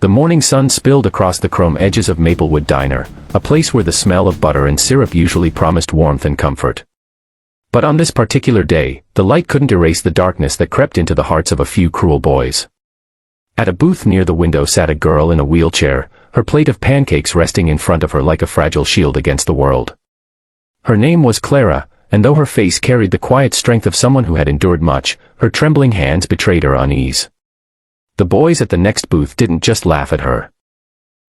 The morning sun spilled across the chrome edges of Maplewood Diner, a place where the smell of butter and syrup usually promised warmth and comfort. But on this particular day, the light couldn't erase the darkness that crept into the hearts of a few cruel boys. At a booth near the window sat a girl in a wheelchair, her plate of pancakes resting in front of her like a fragile shield against the world. Her name was Clara, and though her face carried the quiet strength of someone who had endured much, her trembling hands betrayed her unease. The boys at the next booth didn't just laugh at her.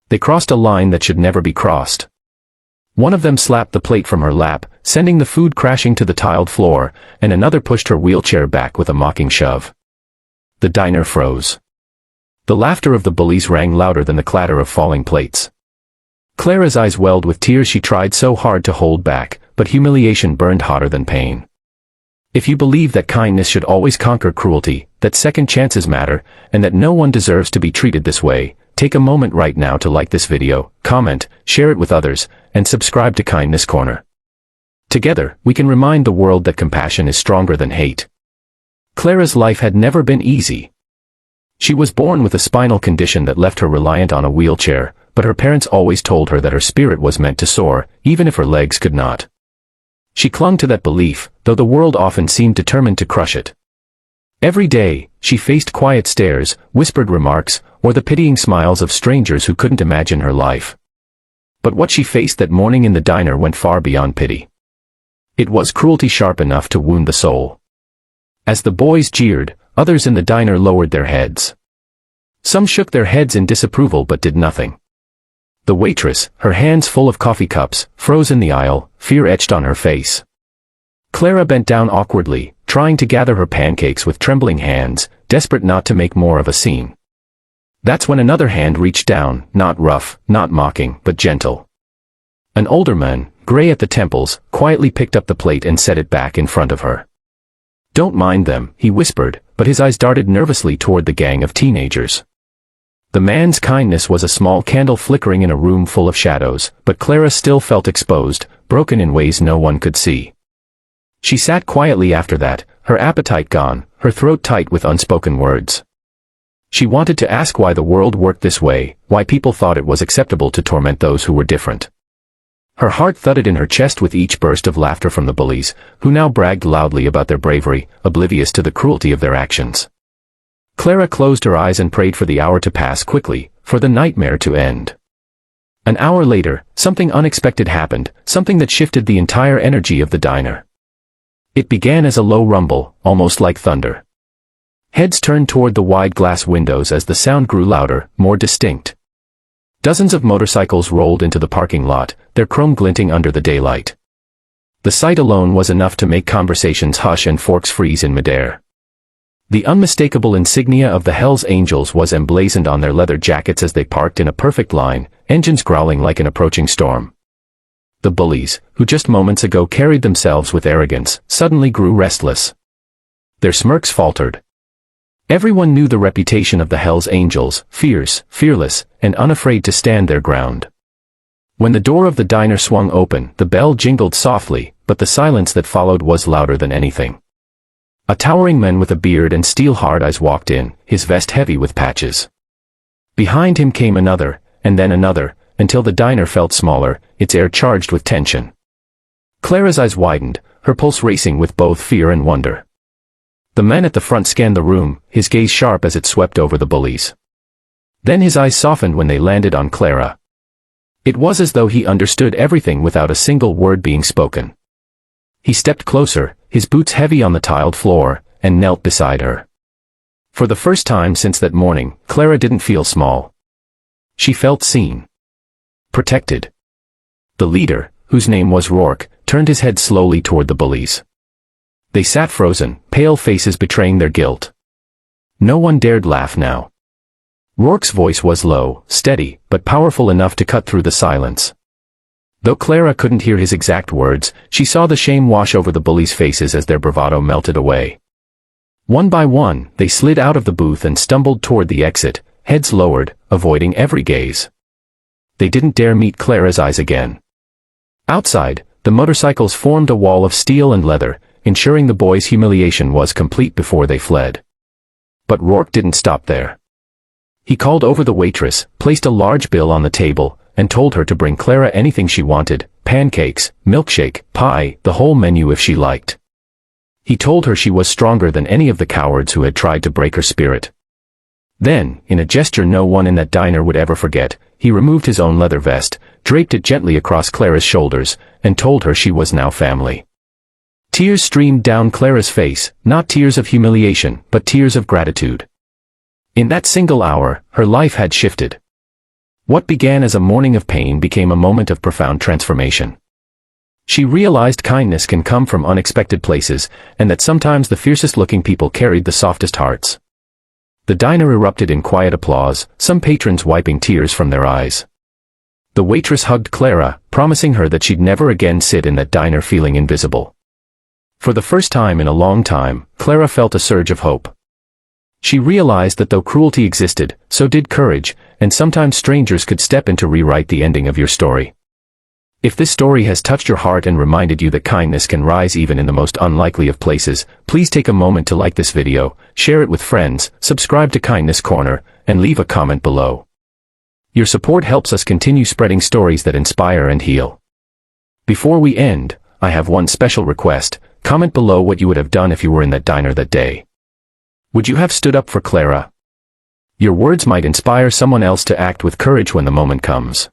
They crossed a line that should never be crossed. One of them slapped the plate from her lap, sending the food crashing to the tiled floor, and another pushed her wheelchair back with a mocking shove. The diner froze. The laughter of the bullies rang louder than the clatter of falling plates. Clara's eyes welled with tears. She tried so hard to hold back, but humiliation burned hotter than pain. If you believe that kindness should always conquer cruelty, that second chances matter, and that no one deserves to be treated this way, take a moment right now to like this video, comment, share it with others, and subscribe to Kindness Corner. Together, we can remind the world that compassion is stronger than hate. Clara's life had never been easy. She was born with a spinal condition that left her reliant on a wheelchair, but her parents always told her that her spirit was meant to soar, even if her legs could not. She clung to that belief, though the world often seemed determined to crush it. Every day, she faced quiet stares, whispered remarks, or the pitying smiles of strangers who couldn't imagine her life. But what she faced that morning in the diner went far beyond pity. It was cruelty sharp enough to wound the soul. As the boys jeered, others in the diner lowered their heads. Some shook their heads in disapproval but did nothing. The waitress, her hands full of coffee cups, froze in the aisle, fear etched on her face. Clara bent down awkwardly, trying to gather her pancakes with trembling hands, desperate not to make more of a scene. That's when another hand reached down, not rough, not mocking, but gentle. An older man, gray at the temples, quietly picked up the plate and set it back in front of her. "Don't mind them," he whispered, but his eyes darted nervously toward the gang of teenagers. The man's kindness was a small candle flickering in a room full of shadows, but Clara still felt exposed, broken in ways no one could see. She sat quietly after that, her appetite gone, her throat tight with unspoken words. She wanted to ask why the world worked this way, why people thought it was acceptable to torment those who were different. Her heart thudded in her chest with each burst of laughter from the bullies, who now bragged loudly about their bravery, oblivious to the cruelty of their actions. Clara closed her eyes and prayed for the hour to pass quickly, for the nightmare to end. An hour later, something unexpected happened, something that shifted the entire energy of the diner. It began as a low rumble, almost like thunder. Heads turned toward the wide glass windows as the sound grew louder, more distinct. Dozens of motorcycles rolled into the parking lot, their chrome glinting under the daylight. The sight alone was enough to make conversations hush and forks freeze in midair. The unmistakable insignia of the Hells Angels was emblazoned on their leather jackets as they parked in a perfect line, engines growling like an approaching storm. The bullies, who just moments ago carried themselves with arrogance, suddenly grew restless. Their smirks faltered. Everyone knew the reputation of the Hells Angels, fierce, fearless, and unafraid to stand their ground. When the door of the diner swung open, the bell jingled softly, but the silence that followed was louder than anything. A towering man with a beard and steel-hard eyes walked in, his vest heavy with patches. Behind him came another, and then another, until the diner felt smaller, its air charged with tension. Clara's eyes widened, her pulse racing with both fear and wonder. The man at the front scanned the room, his gaze sharp as it swept over the bullies. Then his eyes softened when they landed on Clara. It was as though he understood everything without a single word being spoken. He stepped closer, his boots heavy on the tiled floor, and knelt beside her. For the first time since that morning, Clara didn't feel small. She felt seen. Protected. The leader, whose name was Rourke, turned his head slowly toward the bullies. They sat frozen, pale faces betraying their guilt. No one dared laugh now. Rourke's voice was low, steady, but powerful enough to cut through the silence. Though Clara couldn't hear his exact words, she saw the shame wash over the bullies' faces as their bravado melted away. One by one, they slid out of the booth and stumbled toward the exit, heads lowered, avoiding every gaze. They didn't dare meet Clara's eyes again. Outside, the motorcycles formed a wall of steel and leather, ensuring the boys' humiliation was complete before they fled. But Rourke didn't stop there. He called over the waitress, placed a large bill on the table, and told her to bring Clara anything she wanted, pancakes, milkshake, pie, the whole menu if she liked. He told her she was stronger than any of the cowards who had tried to break her spirit. Then, in a gesture no one in that diner would ever forget, he removed his own leather vest, draped it gently across Clara's shoulders, and told her she was now family. Tears streamed down Clara's face, not tears of humiliation, but tears of gratitude. In that single hour, her life had shifted. What began as a morning of pain became a moment of profound transformation. She realized kindness can come from unexpected places, and that sometimes the fiercest-looking people carried the softest hearts. The diner erupted in quiet applause, some patrons wiping tears from their eyes. The waitress hugged Clara, promising her that she'd never again sit in that diner feeling invisible. For the first time in a long time, Clara felt a surge of hope. She realized that though cruelty existed, so did courage, and sometimes strangers could step in to rewrite the ending of your story. If this story has touched your heart and reminded you that kindness can rise even in the most unlikely of places, please take a moment to like this video, share it with friends, subscribe to Kindness Corner, and leave a comment below. Your support helps us continue spreading stories that inspire and heal. Before we end, I have one special request. Comment below what you would have done if you were in that diner that day. Would you have stood up for Clara? Your words might inspire someone else to act with courage when the moment comes.